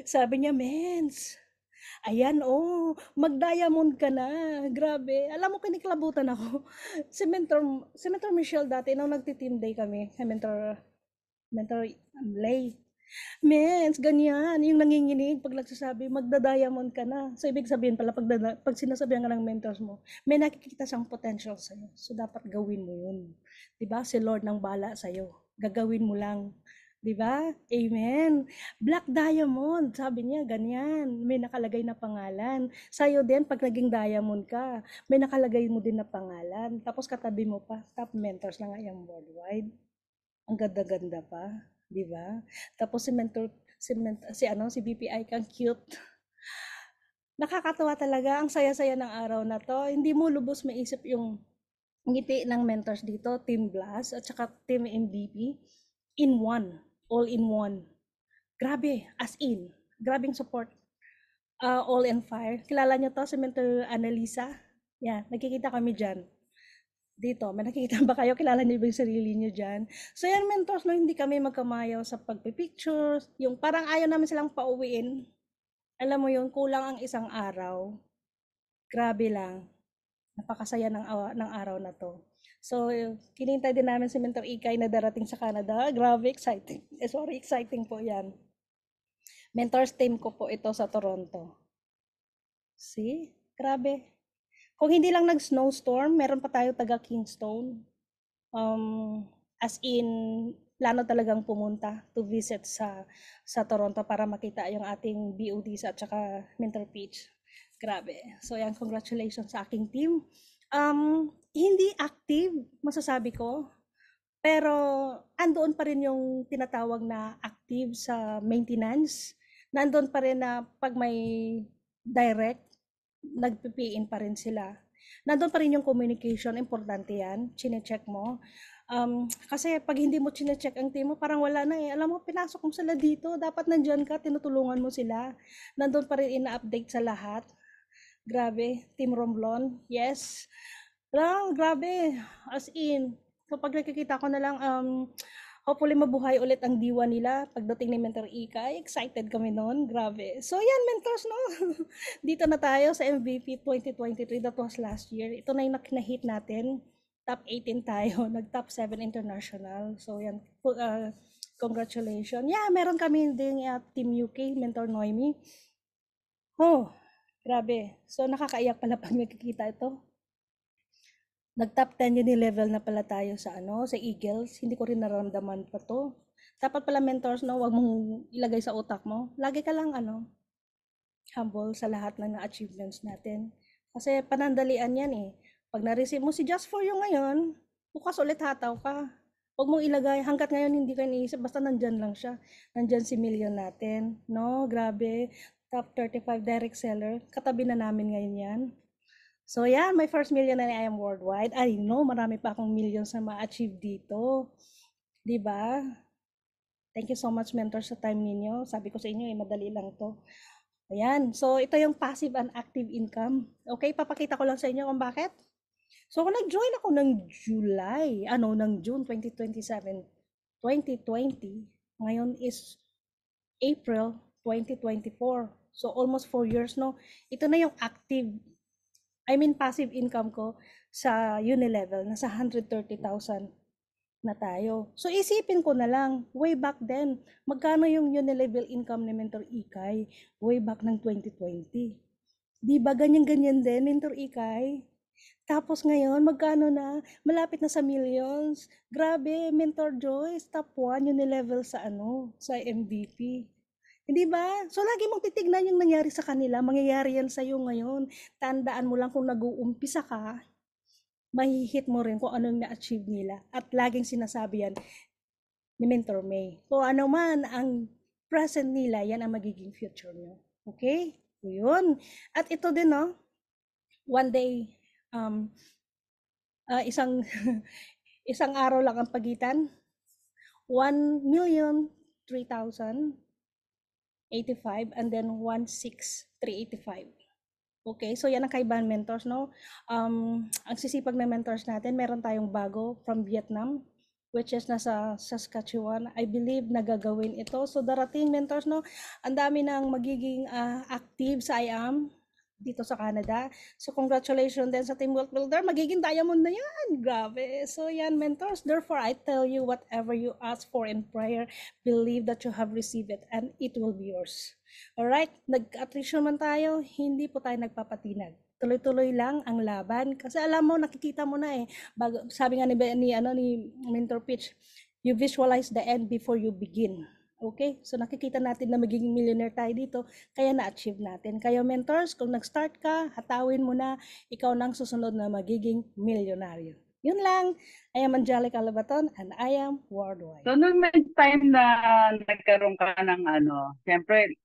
Sabi niya, mens, ayan, oh, mag-diamond ka na. Grabe. Alam mo, kiniklabutan ako. Si Mentor Michelle dati, nung nagti-team day kami, Mentor Lay, mens, ganyan. Yung nanginginig pag nagsasabi, magda-diamond ka na. So, ibig sabihin pala, pag sinasabihan ka ng mentors mo, may nakikita siyang potential sa'yo. So, dapat gawin mo yun. Diba? Si Lord nang bala sa'yo. Gagawin mo lang. Diba? Amen. Black diamond, sabi niya, ganyan. May nakalagay na pangalan. Sa'yo din, pag naging diamond ka, may nakalagay mo din na pangalan. Tapos katabi mo pa, top mentors na nga yung worldwide. Ang ganda-ganda pa, 'di ba? Tapos si BPI kang cute. Nakakatawa talaga, ang saya-saya ng araw na 'to. Hindi mo lubos maisip yung ngiti ng mentors dito, Team Blast at saka Team MVP in one, all in one. Grabe, as in, grabing support. All in fire. Kilala niyo to si Mentor Annalisa? Yeah, nagkikita kami diyan. Dito, may nakikita ba kayo? Kilala niyo ba yung sarili niyo dyan? So yan, mentors, no, hindi kami magkamayaw sa pagpipictures. Yung parang ayaw namin silang pauwiin. Alam mo yun, kulang ang isang araw. Grabe lang. Napakasaya ng araw na to. So, kinintay din namin si Mentor Ikay na darating sa Canada. Grabe, exciting. Sorry, exciting po yan. Mentors team ko po ito sa Toronto. See? Grabe. Kung hindi lang nag-snowstorm, meron pa tayo taga Kingston. As in, plano talagang pumunta to visit sa Toronto para makita yung ating BODs at saka Mentor Peach. Grabe. So yan, congratulations sa aking team. Hindi active, masasabi ko. Pero andoon pa rin yung tinatawag na active sa maintenance. Nandoon pa rin na pag may direct, nagpipiin pa rin sila. Nandun pa rin yung communication, importante yan, chine-check mo. Kasi pag hindi mo chine-check ang team mo, parang wala na eh. Alam mo, pinasok mo sila dito, dapat nandyan ka, tinutulungan mo sila. Nandun pa rin ina-update sa lahat. Grabe, Team Romblon, yes. Grabe, as in. So pag nakikita ko na lang, hopefully mabuhay ulit ang diwa nila pagdating ni Mentor Ika. Excited kami noon. Grabe. So yan, mentors, no? Dito na tayo sa MVP 2023. That was last year. Ito na yung na-hit natin. Top 18 tayo. Nag-top 7 international. So yan, congratulations. Yeah, meron kami din Team UK, Mentor Noemi. Oh, grabe. So nakakaiyak pala pag nakikita ito. Nag-top 10 yun level na pala tayo sa sa Eagles. Hindi ko rin nararamdaman pa to. Dapat pala mentors, no, wag mong ilagay sa utak mo. Lagi ka lang humble sa lahat ng achievements natin. Kasi panandalian yan eh. Pag na-receive mo si Just For You ngayon, bukas ulit hataw ka. Huwag mong ilagay, hanggat ngayon hindi ka iniisip, basta nandyan lang siya. Nandyan si Million natin. No, grabe. Top 35 direct seller. Katabi na namin ngayon yan. So yan, my first million na I am worldwide. I know, marami pa akong millions na ma-achieve dito. 'Di ba? Thank you so much, mentor, sa time ninyo. Sabi ko sa inyo, madali lang to. Ayan. So, ito yung passive and active income. Okay, papakita ko lang sa inyo kung bakit. So, kung nag-join ako ng June 2027, 2020, ngayon is April 2024. So, almost 4 years, no? Ito na yung passive income ko sa Unilevel, nasa 130,000 na tayo. So isipin ko na lang, way back then, magkano yung unilevel income ni Mentor Ikay? Way back ng 2020. Di ba ganyan-ganyan din, Mentor Ikay? Tapos ngayon, magkano na? Malapit na sa millions. Grabe, Mentor Joyce, top 1 unilevel sa sa MVP. Hindi ba? So lagi mong titignan yung nangyari sa kanila, mangyayari yan sa'yo ngayon. Tandaan mo lang kung nag-uumpisa ka, mahihit mo rin kung anong na-achieve nila. At laging sinasabi yan ni Mentor May. Kung ano man ang present nila, yan ang magiging future nyo. Okay? So, yun. At ito din, no? One day, isang isang araw lang ang pagitan. 1,003,085 and then 16,385. Okay, so yan ang kaibahan, mentors, no? Ang sisipag na mentors natin, meron tayong bago from Vietnam, which is nasa Saskatchewan. I believe na gagawin ito. So darating, mentors, no? Ang dami nang magiging active sa IAM dito sa Canada. So congratulations din sa Team Wealth Builder. Magiging diamond na yan. Grabe. So yan, mentors. Therefore, I tell you, whatever you ask for in prayer, believe that you have received it and it will be yours. Alright, nag-attrition man tayo, hindi po tayo nagpapatinag. Tuloy-tuloy lang ang laban kasi alam mo, nakikita mo na eh. Sabi nga ni Mentor Pitch, you visualize the end before you begin. Okay? So nakikita natin na magiging millionaire tayo dito, kaya na-achieve natin. Kaya mentors, kung nag-start ka, hatawin mo na, ikaw nang susunod na magiging milyonaryo. Yun lang. I am Angelica Labaton and I am worldwide. So, nung may time na nagkaroon ka ng siyempre,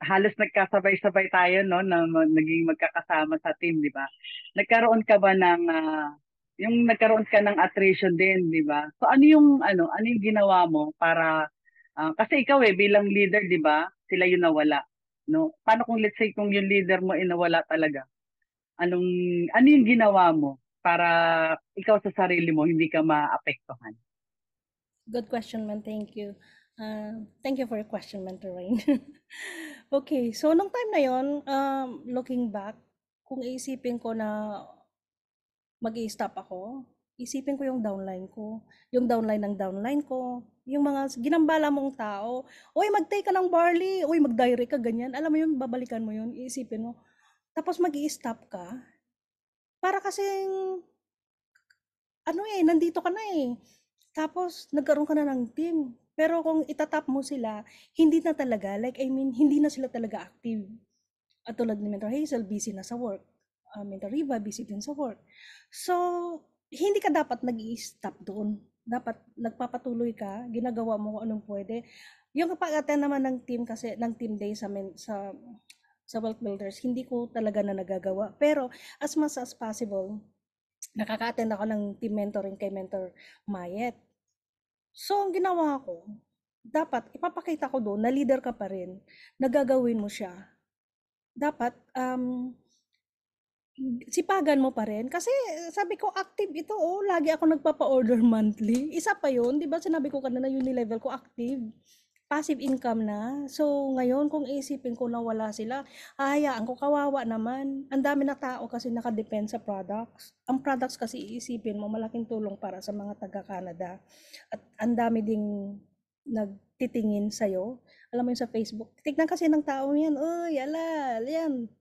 halos nagkasabay-sabay tayo, no, na naging magkakasama sa team, di ba? Nagkaroon ka ba ng, yung nagkaroon ka ng attrition din, di ba? So, ano yung ginawa mo para, kasi ikaw bilang leader, di ba? Sila yung nawala, no? Paano kung let's say kung yung leader mo nawala talaga? Anong, ano yung ginawa mo para ikaw sa sarili mo hindi ka maapektuhan? Good question, man. Thank you. Thank you for your question, Mentor Rain. Okay, so nung time na yon, looking back, kung iisipin ko na mag-i-stop ako, isipin ko yung downline ko, yung downline ng downline ko, yung mga ginambala mong tao, uy, mag-take ka ng barley, uy, mag-direct ka, ganyan. Alam mo yun, babalikan mo yun, iisipin mo. Tapos mag-i-stop ka, para kasing, nandito ka na eh. Tapos, nagkaroon ka na ng team. Pero kung itatap mo sila, hindi na talaga. Hindi na sila talaga active. At tulad ni Mentor Hazel, busy na sa work. Mentor Riva, busy din sa work. So, hindi ka dapat nag-i-stop doon. Dapat nagpapatuloy ka, ginagawa mo kung anong pwede. Yung kapag-attend naman ng team kasi, ng team day sa Wealth Builders, hindi ko talaga na nagagawa. Pero, as much as possible, nakaka-attend ako ng team mentoring kay Mentor Mayet. So, ang ginawa ko, dapat ipapakita ko doon na leader ka pa rin, nagagawin mo siya. Dapat, sipagan mo pa rin. Kasi sabi ko, active ito, lagi ako nagpapa-order monthly. Isa pa yun, di ba sinabi ko kanina, unilevel ko active. Passive income na. So, ngayon, kung isipin ko na wala sila, hayaan ko, kawawa naman. Ang dami na tao kasi nakadepend sa products. Ang products kasi iisipin mo, malaking tulong para sa mga taga-Canada. At ang dami ding nagtitingin sa'yo. Alam mo yun sa Facebook. Tignan kasi ng tao yan, uy, yan,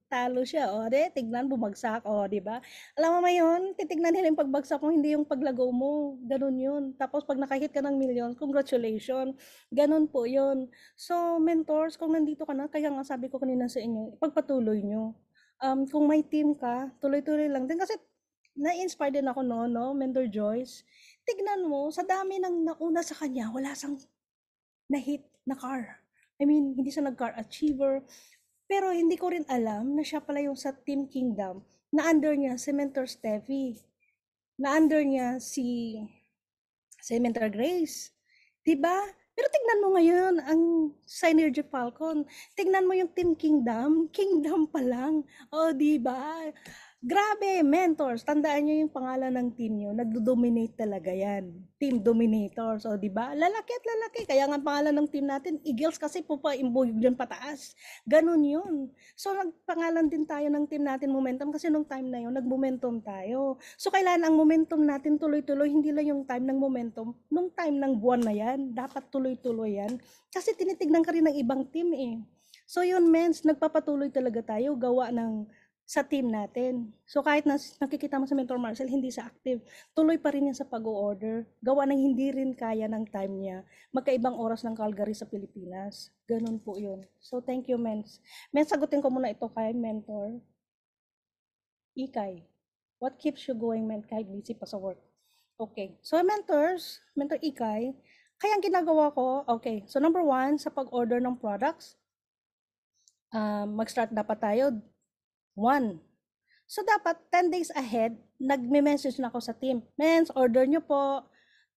talo siya. O, tignan, bumagsak. O, di ba? Alam mo yun, titignan nila yung pagbagsak mo, hindi yung paglago mo. Ganun yun. Tapos, pag nakahit ka ng million, congratulations. Ganun po yun. So, mentors, kung nandito ka na, kaya nga sabi ko kanina sa inyo, ipagpatuloy nyo. Kung may team ka, tuloy-tuloy lang din. Kasi na-inspire din ako noon, no, Mentor Joyce. Tignan mo, sa dami ng nauna sa kanya, wala siyang na-hit na car. I mean, hindi siya nag-car achiever. Pero hindi ko rin alam na siya pala yung sa Team Kingdom na under niya si Mentor Steffi, na under niya si Mentor Grace. 'Di ba? Pero tignan mo ngayon ang Synergy Falcon. Tignan mo yung Team Kingdom, Kingdom pa lang. Oh, 'di ba? Grabe, mentors. Tandaan nyo yung pangalan ng team nyo. Nagdo-dominate talaga yan. Team Dominators. O, di ba? Lalaki at lalaki. Kaya nga ang pangalan ng team natin, Eagles kasi po pa imbuyog yun pataas. Ganun yun. So, nagpangalan din tayo ng team natin momentum kasi nung time na yun, nag-momentum tayo. So, kailangan ang momentum natin tuloy-tuloy, hindi lang yung time ng momentum. Nung time ng buwan na yan, dapat tuloy-tuloy yan. Kasi tinitignan ka rin ng ibang team eh. So, yun, mens, nagpapatuloy talaga tayo gawa ng sa team natin. So kahit nakikita mo sa Mentor Marcel, hindi siya active, tuloy pa rin yan sa pag-o-order. Gawa ng hindi rin kaya ng time niya. Magkaibang oras ng Calgary sa Pilipinas. Ganun po yun. So thank you, Mens. Mens, sagutin ko muna ito kay Mentor Ikay. What keeps you going, men, kahit busy pa sa work? Okay. So mentors, Mentor Ikay, kaya ang ginagawa ko, okay. So number one, sa pag-order ng products, mag-start dapat tayo 1. So, dapat 10 days ahead, nagme-message na ako sa team. Mens, order nyo po.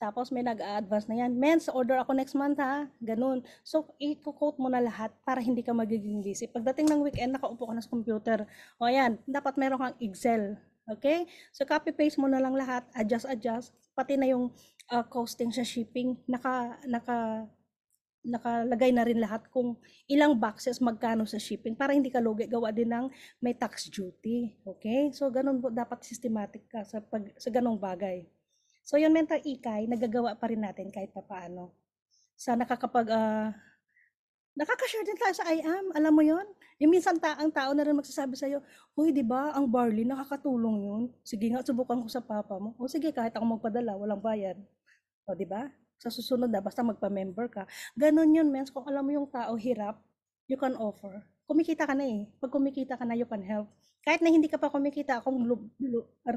Tapos may nag-a-advance na yan. Mens, order ako next month ha. Ganun. So, i-quote mo na lahat para hindi ka magiging busy. Pagdating ng weekend, nakaupo ka na sa computer. O yan, dapat meron kang Excel. Okay? So, copy-paste mo na lang lahat. Adjust. Pati na yung costing sa shipping. Nakalagay na rin lahat kung ilang boxes magkano sa shipping para hindi ka lugi, gawa din ng may tax duty. Okay? So ganun po dapat systematic ka sa ganung bagay. So yun, Mentor Ikay, nagagawa pa rin natin kahit papaano. Sa nakaka-share din tayo sa IAM, alam mo yon. Yung minsan ang tao na rin magsasabi sa'yo, "Hoy, di ba ang barley nakakatulong yun? Sige nga, subukan ko sa papa mo." O sige, kahit ako magpadala, walang bayad. O, di ba? Sa susunod na, basta magpa-member ka. Ganon yun, mens. Kung alam mo yung tao hirap, you can offer. Kumikita ka na eh. Pag kumikita ka na, you can help. Kahit na hindi ka pa kumikita, kung ano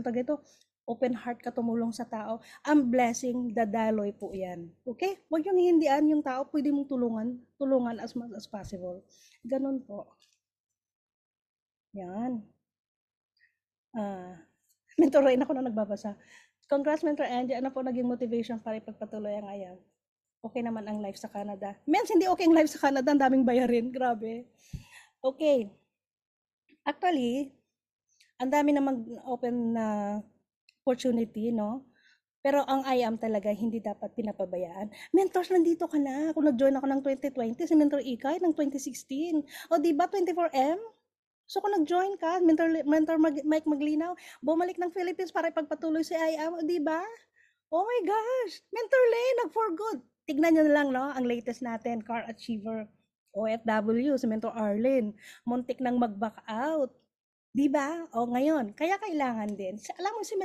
tawag ito, open heart ka tumulong sa tao, ang blessing, dadaloy po yan. Okay? Huwag yung hindian yung tao, pwede mong tulungan as much as possible. Ganon po. Yan. Mentor rin ako na nagbabasa. Congrats, Mentor Angie. Ano po naging motivation para ipagpatuloy ang ayaw? Okay naman ang life sa Canada. Mens, hindi okay ang life sa Canada. Ang daming bayarin. Grabe. Okay. Actually, ang dami namang open na opportunity, no? Pero ang IAM talaga, hindi dapat pinapabayaan. Mentors, nandito ka na. Kung nag-join ako ng 2020, si Mentor Ikay ng 2016. O, di ba 24M? So, kung nag-join ka, Mentor Mike Maglinaw, bumalik ng Philippines para ipagpatuloy si IAM, o, di ba? Oh my gosh! Mentor Lane, nag-for good. Tignan nyo na lang, no? Ang latest natin, Car Achiever. OFW, si Mentor Arlen. Muntik nang mag-back out. Di ba? O ngayon, kaya kailangan din. Alam mo si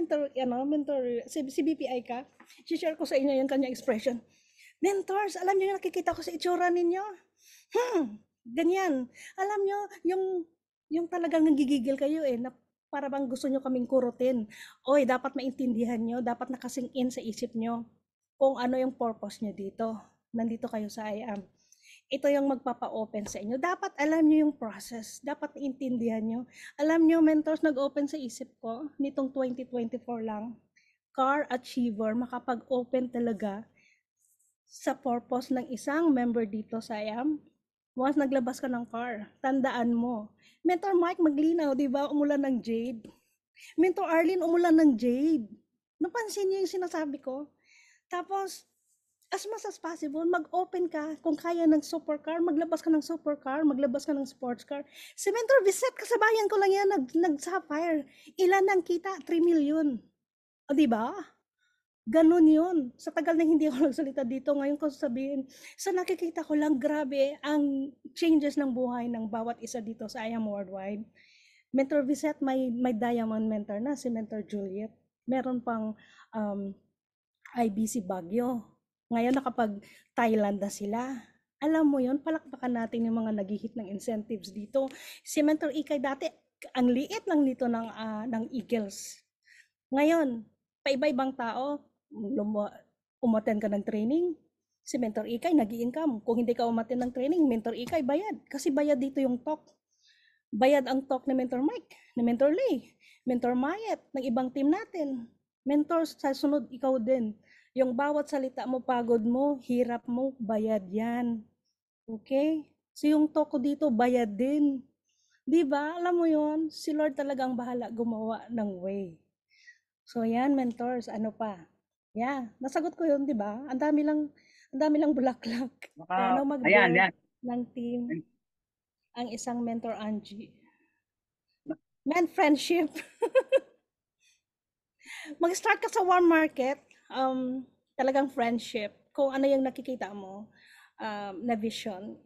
si BPI ka, share ko sa inyo yung kanyang expression. Mentors, alam niyo yung nakikita ko sa itsura ninyo? Ganyan. Alam niyo, yung talagang nagigigil kayo eh, na para bang gusto nyo kaming kurutin. Oy, dapat maintindihan nyo, dapat nakasing in sa isip nyo kung ano yung purpose nyo dito. Nandito kayo sa IAM. Ito yung magpapa-open sa inyo. Dapat alam nyo yung process. Dapat intindihan nyo. Alam nyo, mentors, nag-open sa isip ko nitong 2024 lang. Car Achiever, makapag-open talaga sa purpose ng isang member dito sa IAM. Once naglabas ka ng car, tandaan mo. Mentor Mike Maglinaw, di ba, umulan ng jade. Mentor Arlene, umulan ng jade. Napansin niyo yung sinasabi ko? Tapos, as much as possible, mag-open ka. Kung kaya ng supercar, maglabas ka ng supercar, maglabas ka ng sports car. Si Mentor Viset, kasabayan ko lang yan, nag-sapphire. Ilan ang kita? 3 million. O, di ba? Ganun yun. Sa tagal na hindi ako nagsalita dito, ngayon ko sabihin, sa nakikita ko lang, grabe ang changes ng buhay ng bawat isa dito sa IAM Worldwide. Mentor Viset, may diamond mentor na, si Mentor Juliet. Meron pang IBC Baguio. Ngayon nakapag-Thailand na sila. Alam mo yun, palakpakan natin yung mga nag-hit ng incentives dito. Si Mentor Ikay dati, ang liit lang nito ng Eagles. Ngayon, paiba-ibang tao, umattend ka ng training, si Mentor Ikay nag-i-income. Kung hindi ka umattend ng training, Mentor Ikay bayad. Kasi bayad dito yung talk. Bayad ang talk ni Mentor Mike, ni Mentor Lay, Mentor Mayet, ng ibang team natin. Mentor, sa sunod, ikaw din. Yung bawat salita mo, pagod mo, hirap mo, bayad yan. Okay? So yung talk ko dito, bayad din. Di ba? Alam mo yon, si Lord talagang bahala gumawa ng way. So yan, mentors, ano pa? Yeah, nasagot ko yun, di ba? Ang dami lang bulaklak. Baka, Paano ayan, mag-build yan. ng team ang isang mentor, Angie? Man, friendship. Mag-start ka sa warm market, talagang friendship. Kung ano yung nakikita mo, na vision,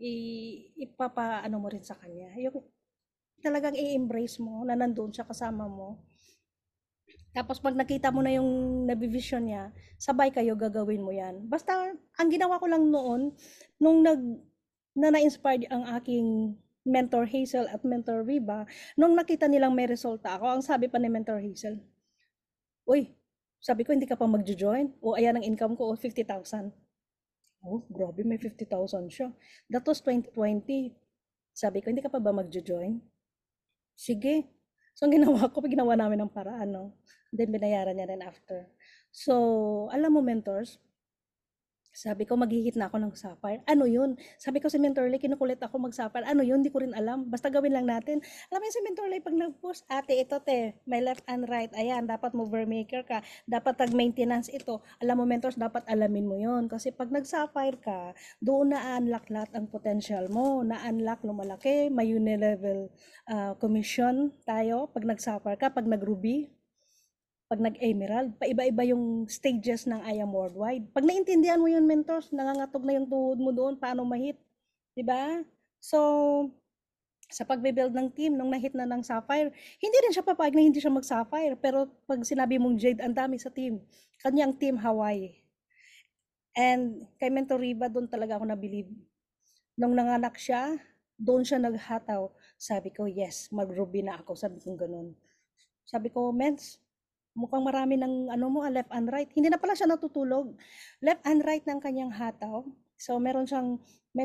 ipapaano mo rin sa kanya. Yung talagang i-embrace mo na nandun siya kasama mo. Tapos pag nakita mo na yung nabivision niya, sabay kayo gagawin mo yan. Basta, ang ginawa ko lang noon, nung na-inspired ang aking mentor Hazel at mentor Riba, nung nakita nilang may resulta ako, ang sabi pa ni mentor Hazel, uy, sabi ko, hindi ka pa magjo-join? O ayan ang income ko, 50,000. Oh, grabe, may 50,000 siya. That was 2020. Sabi ko, hindi ka pa ba magjo-join? Sige. So, ang ginawa ko, ginawa namin ng paraan, no? Then, binayaran niya rin after. So, alam mo, mentors, sabi ko, maghihit na ako ng sapphire. Ano yun? Sabi ko si Mentor Lay, kinukulit ako mag-sapphire. Ano yun? Hindi ko rin alam. Basta gawin lang natin. Alam mo yun si Mentor Lay, pag nag-post, ate, ito te, may left and right. Ayan, dapat mover maker ka. Dapat tag-maintenance ito. Alam mo, mentors, dapat alamin mo yun. Kasi pag nag-sapphire ka, doon na-unlock lahat ang potential mo. Na-unlock, lumalaki, may unilevel commission tayo. Pag nag-sapphire ka, pag nag-ruby, pag nag-emerald, paiba-iba yung stages ng I am worldwide. Pag naintindihan mo yun, mentors, nangangatog na yung tuhod mo doon, paano ma-hit. Diba? So, sa pagbe-build ng team, nung na-hit na ng Sapphire, hindi rin siya papayag na hindi siya mag-Sapphire. Pero pag sinabi mong Jade, ang dami sa team. Kanyang team Hawaii. And kay Mentor Riva, doon talaga ako nabilib. Nung nanganak siya, doon siya naghataw. Sabi ko, yes, mag-ruby na ako. Sabi ko ganun. Sabi ko, Mens, mukhang marami ng ano mo, left and right. Hindi na pala siya natutulog. Left and right ng kanyang hataw. So, may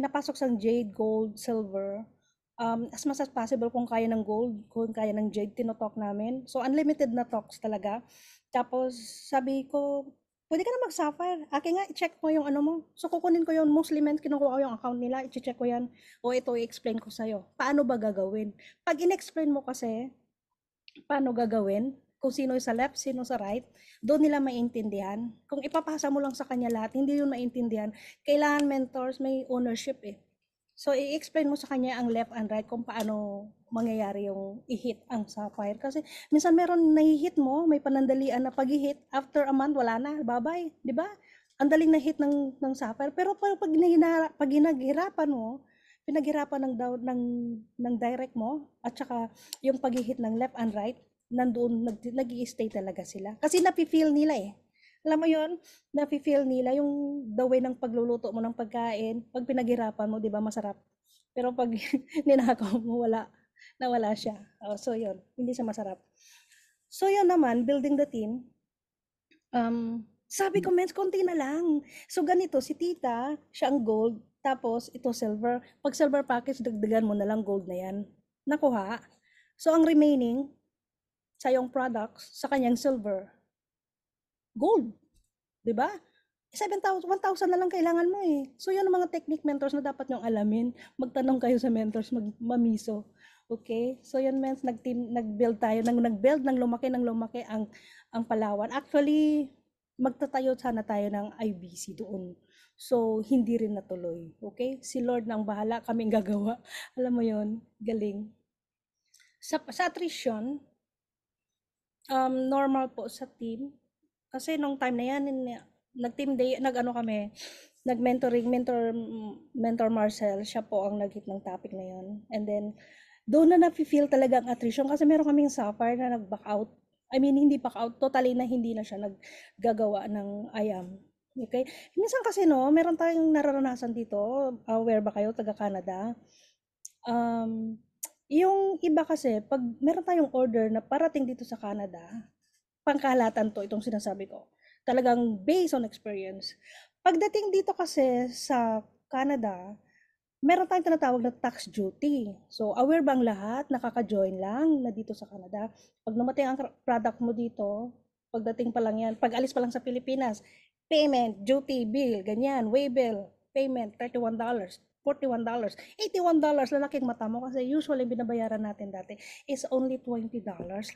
napasok sang jade, gold, silver. As much as possible kung kaya ng gold, kung kaya ng jade, tinotalk namin. So, unlimited na talks talaga. Tapos, sabi ko, pwede ka na mag-sapphire. Akin nga, i-check mo yung ano mo. So, kukunin ko yung Muslimen, kinukuha ko yung account nila, i-check ko yan. O ito, i-explain ko sa'yo. Paano ba gagawin? Pag in-explain mo kasi, paano gagawin, kung sino sa left, sino sa right, doon nila maintindihan. Kung ipapasa mo lang sa kanya lahat, hindi yun maintindihan. Kailangan mentors, may ownership eh. So, i-explain mo sa kanya ang left and right kung paano mangyayari yung i-hit ang sapphire. Kasi minsan meron nahihit mo, may panandalian na pag-hit, after a month, wala na, bye-bye. Di ba? Ang daling na-hit ng sapphire. Pero pag pinaghirapan mo, pinaghirapan ng direct mo, at saka yung pag-hit ng left and right, nandoon nag-i-stay talaga sila. Kasi napi-feel nila eh. Alam mo yun, napi-feel nila yung the way ng pagluluto mo ng pagkain. Pag pinaghirapan mo, di ba, masarap. Pero pag ninakaw mo, nawala siya. So yun, hindi siya masarap. So yun naman, building the team. Sabi ko, mens, konti na lang. So ganito, si tita, siya ang gold, tapos ito silver. Pag silver package, dagdagan mo na lang gold na yan. Nakuha. So ang remaining, sa yung products, sa kanyang silver, gold. 'Di ba? 7,000, 1,000 na lang kailangan mo eh. So yun ang mga technique mentors na dapat nyong alamin. Magtanong kayo sa mentors, mamiso. Okay? So yun means nag-build tayo, nag-build ng lumaki ang Palawan. Actually, magtatayo sana tayo ng IBC doon. So hindi rin natuloy. Okay? Si Lord nang bahala, kaming gagawa. Alam mo yun, galing. Sa attrition, normal po sa team. Kasi nung time na yan, nag-team day, kami, mentor Marcel, siya po ang nag-hit ng topic na yun. And then, doon na nafe-feel talaga ang attrition kasi meron kaming sapphire na nag-back out. I mean, hindi back out, totally na hindi na siya naggagawa ng IAM. Okay? Minsan kasi meron tayong nararanasan dito, aware ba kayo, taga Canada? Yung iba kasi, pag meron tayong order na parating dito sa Canada, pangkalahatan 'to, itong sinasabi ko. Talagang based on experience. Pagdating dito kasi sa Canada, meron tayong tinatawag na tax duty. So, aware bang lahat, nakaka-join lang na dito sa Canada? Pag namatay ang product mo dito, pagdating pa lang yan, pag alis pa lang sa Pilipinas, payment, duty, bill, ganyan, way bill, payment, $31, $41, $81, lalaking mata mo kasi usually binabayaran natin dati is only $20.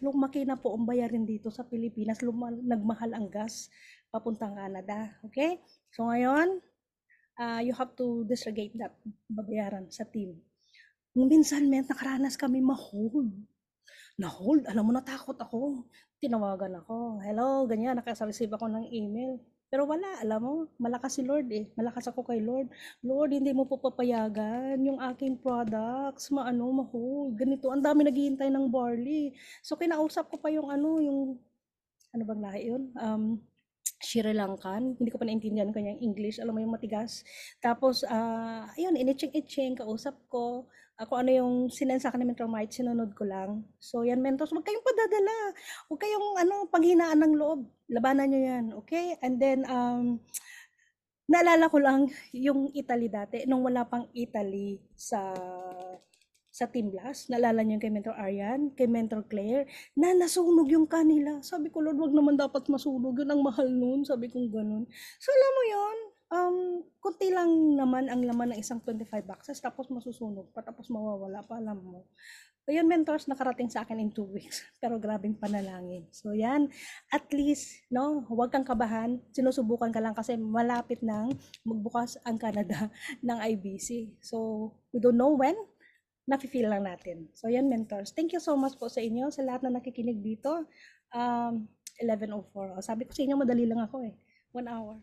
Lumaki na po ang bayarin dito sa Pilipinas, nagmahal ang gas papuntang Canada. Okay? So ngayon, you have to disregard that, babayaran sa team. Minsan, nakaranas kami ma-hold. Na-hold, alam mo, natakot ako. Tinawagan ako, hello, ganyan, nakasa-receive ako ng email. Pero wala, alam mo, malakas si Lord eh. Malakas ako kay Lord. Lord, hindi mo po papayagan yung aking products, ma-hold. Ganito, ang dami naghihintay ng barley. So, kinausap ko pa yung ano bang lahi yun? Sri Lankan. Hindi ko pa naintindihan kanyang English. Alam mo yung matigas. Tapos, ayun, iniching-iching, kausap ko. Ako ano yung sinend sa akin ni Mentor Mike, sinunod ko lang. So, yan, mentors, huwag kayong padadala. Huwag kayong, panghinaan ng loob. Labanan nyo yan, okay? And then, naalala ko lang yung Italy dati, nung wala pang Italy sa Team Blast. Naalala niyo kay Mentor Arian, kay Mentor Claire, na nasunog yung kanila. Sabi ko, Lord, wag naman dapat masunog. Yun ang mahal nun. Sabi kong ganun. So, alam mo yun, kunti lang naman ang laman ng isang 25 boxes, tapos masusunog pa, tapos mawawala pa, alam mo. Ayun, mentors, nakarating sa akin in 2 weeks. Pero grabing panalangin. So, yan. At least, no, huwag kang kabahan. Sinusubukan ka lang kasi malapit nang magbukas ang Canada ng IBC. So, we don't know when, nafe-feel lang natin. So, yan, mentors. Thank you so much po sa inyo, sa lahat na nakikinig dito. 11:04. Sabi ko sa inyo, madali lang ako eh. 1 hour.